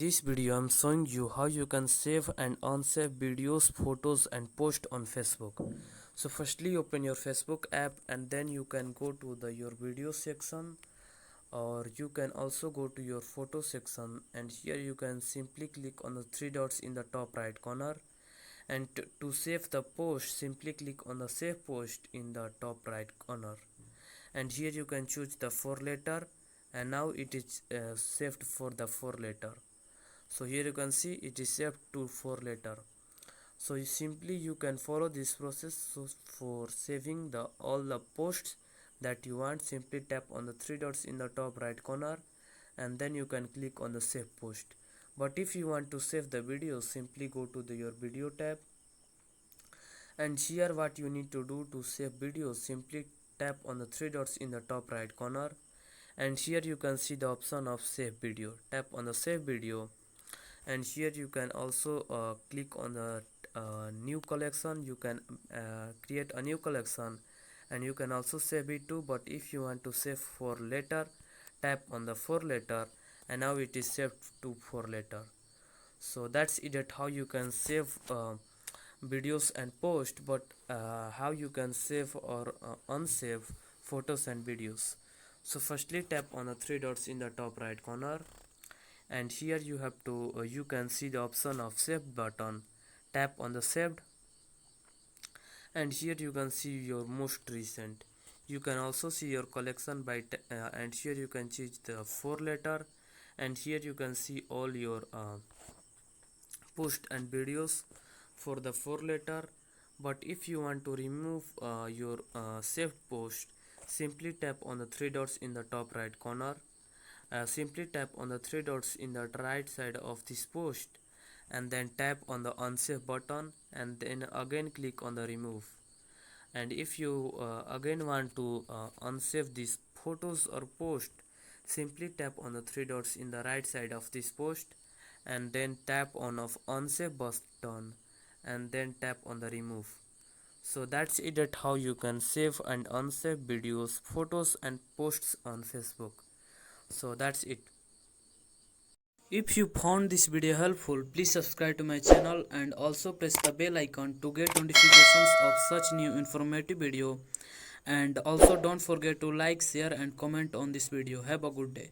This video I'm showing you how you can save and unsave videos, photos and post on Facebook. So firstly open your Facebook app and then you can go to your video section, or you can also go to your photo section, and here you can simply click on the three dots in the top right corner, and to save the post simply click on the save post in the top right corner, and here you can choose the 4 letter, and now it is saved for the 4 letter. So here you can see it is saved to 4 letter. So you can follow this process. So for saving all the posts that you want, simply tap on the three dots in the top right corner and then you can click on the save post. But if you want to save the video, simply go to your video tab, and here what you need to do to save videos, simply tap on the three dots in the top right corner, and here you can see the option of save video. Tap on the save video, and here you can also click on the new collection. You can create a new collection and you can also save it too, but if you want to save for later, tap on the 4 letter, and now it is saved to 4 letter. So that's it, how you can save videos and post, but how you can save or unsave photos and videos. So firstly tap on the three dots in the top right corner, and here you have to you can see the option of save button. Tap on the saved, and here you can see your most recent. You can also see your collection by and here you can change the 4 letter, and here you can see all your post and videos for the 4 letter. But if you want to remove your saved post, simply tap on the three dots in the top right corner. Simply tap on the three dots in the right side of this post, and then tap on the unsave button, and then again click on the remove. And if you again want to unsave these photos or post, simply tap on the three dots in the right side of this post, and then tap on of unsave button, and then tap on the remove. So that's it, at how you can save and unsave videos, photos and posts on Facebook. So that's it. If you found this video helpful, please subscribe to my channel and also press the bell icon to get notifications of such new informative video. And also don't forget to like, share and comment on this video. Have a good day.